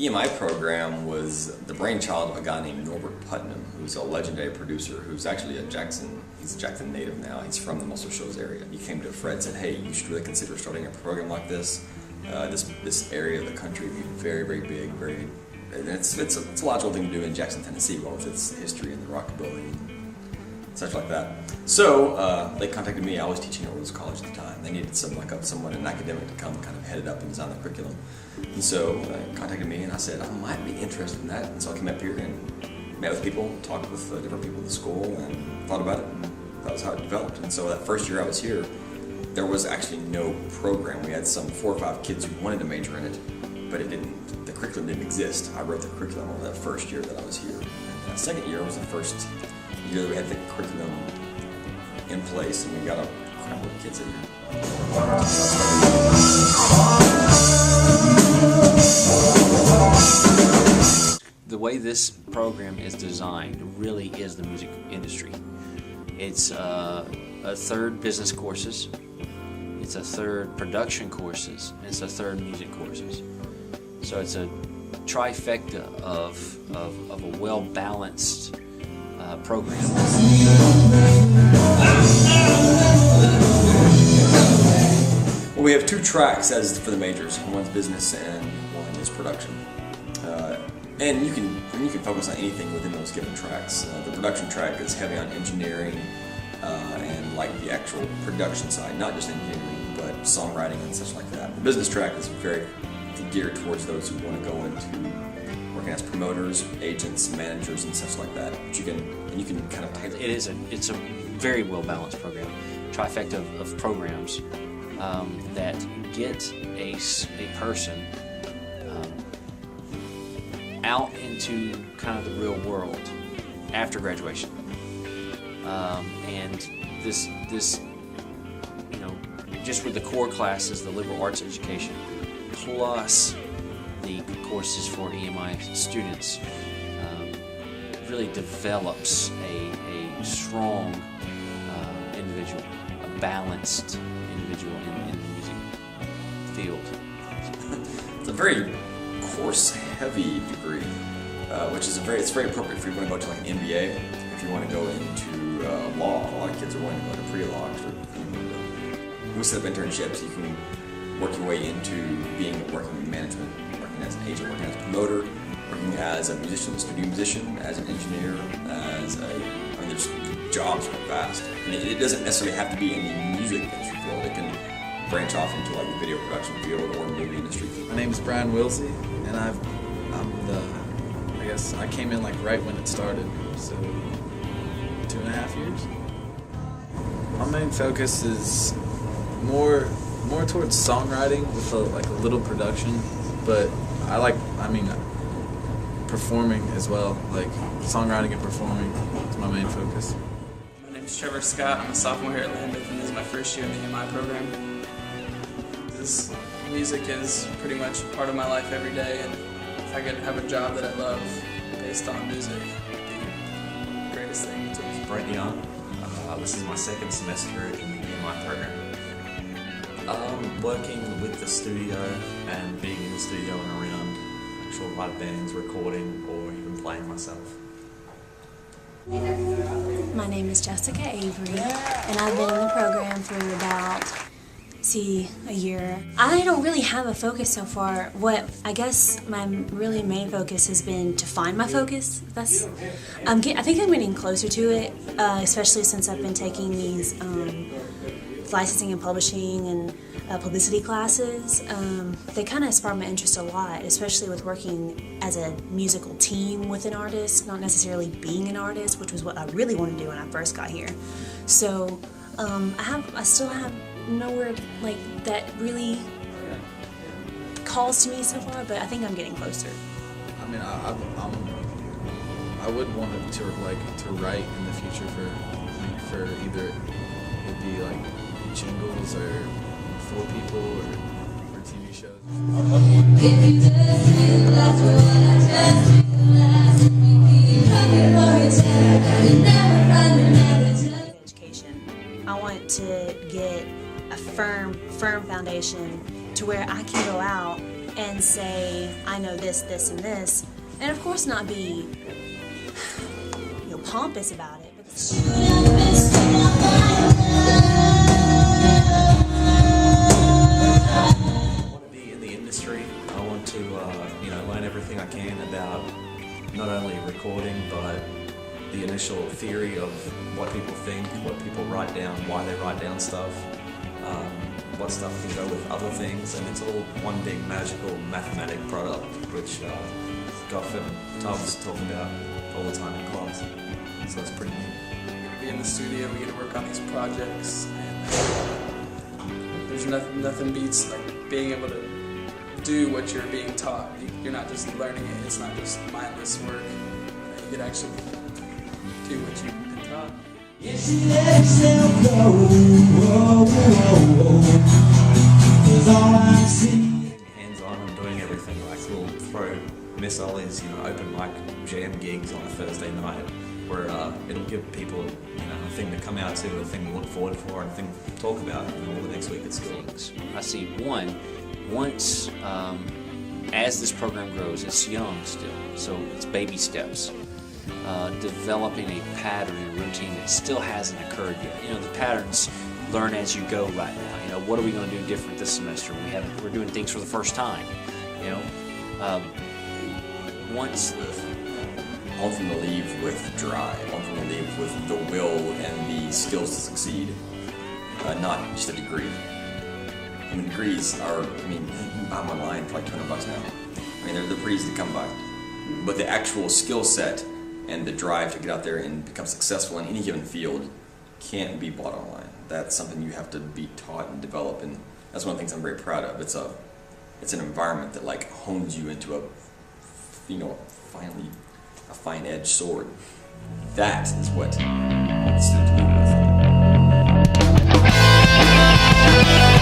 EMI program was the brainchild of a guy named Norbert Putnam, who's a legendary producer who's actually he's a Jackson native now. He's from the Muscle Shoals area. He came to Fred and said, hey, you should really consider starting a program like this. This area of the country would be very, very big, and it's a logical thing to do in Jackson, Tennessee, well, with its history and the rockabilly and such like that. So they contacted me. I was teaching at Rose College at the time. They needed someone, an academic, to come kind of head it up and design the curriculum. And so they contacted me, and I said I might be interested in that. And so I came up here and met with people, talked with different people at the school, and thought about it. And that was how it developed. And so that first year I was here, there was actually no program. We had some 4 or 5 kids who wanted to major in it, but the curriculum didn't exist. I wrote the curriculum over that first year that I was here. And the second year was the first year that we had the curriculum in place, and we got a crowd of kids in here. The way this program is designed really is the music industry. It's a third business courses, it's a third production courses, and it's a third music courses. So it's a trifecta of a well-balanced program. Well, we have 2 tracks as for the majors. One's business and one is production. And you can focus on anything within those given tracks. The production track is heavy on engineering and like the actual production side, not just engineering, but songwriting and such like that. The business track is very geared towards those who want to go into working as promoters, agents, managers, and such like that. But you can kind of tailor. It's a very well balanced program, trifecta of programs that get a person out into kind of the real world after graduation, and this just with the core classes, the liberal arts education, plus the courses for EMI students, really develops a strong individual, a balanced individual in the music field. It's a very course-heavy degree, which is it's very appropriate if you want to go to like an MBA, if you want to go into law. A lot of kids are wanting to go into pre-law. We set up internships. You can work your way into working in management, working as an agent, working as a promoter, working as a musician, a studio musician, as an engineer, there's jobs are vast. And it doesn't necessarily have to be in the music industry field. It can branch off into like the video production field or movie industry. My name's Brian Wilsey, and I came in like right when it started, so 2.5 years. My main focus is more towards songwriting with a little production, but performing as well, like songwriting and performing is my main focus. My name is Trevor Scott. I'm a sophomore here at Lambuth, and this is my first year in the EMI program. Music is pretty much part of my life every day, and if I could have a job that I love based on music, it would be the greatest thing to me. Brent Young. This is my second semester in the EMI program. Working with the studio and being in the studio and around actual live bands, recording, or even playing myself. My name is Jessica Avery, and I've been in the program for about a year. I don't really have a focus so far. I guess my really main focus has been to find my focus. I think I'm getting closer to it, especially since I've been taking these licensing and publishing and publicity classes. They kind of spark my interest a lot, especially with working as a musical team with an artist, not necessarily being an artist, which was what I really wanted to do when I first got here. So I still have nowhere like that really calls to me so far, but I think I'm getting closer. I mean, I would want to write in the future for either it'd be like jingles or for people or TV shows. Education. I want to get a firm foundation to where I can go out and and say, I know this, this, and this, and of course not be, pompous about it. I want to be in the industry. I want to, learn everything I can about not only recording, but the initial theory of what people think, what people write down, why they write down stuff, what stuff can go with other things, and it's all one big magical mathematic product, which Goff and Tubbs talk about all the time in class. So it's pretty neat. We get to be in the studio, we get to work on these projects, and there's nothing beats like being able to do what you're being taught. You're not just learning it, it's not just mindless work. You could actually do what you've been taught. Yes, she let herself go. Whoa, whoa, whoa. 'Cause all I see. Hands-on and doing everything. Like we'll throw Miss Ollie's, open mic jam gigs on a Thursday night, where it'll give people, a thing to come out to, a thing to look forward for, and a thing to talk about, all the next week at school. I see once as this program grows, it's young still, so it's baby steps. Developing a pattern and routine that still hasn't occurred yet. The patterns learn as you go right now. What are we going to do different this semester? We're doing things for the first time. Once I want them to leave with drive. I want them to leave with the will and the skills to succeed, not just a degree. Degrees are, you buy them online for like $200 now. They're pretty easy to come by. But the actual skill set and the drive to get out there and become successful in any given field can't be bought online. That's something you have to be taught and develop, and that's one of the things I'm very proud of. It's an environment that hones you into a fine-edged sword. That is what I want the student to leave with.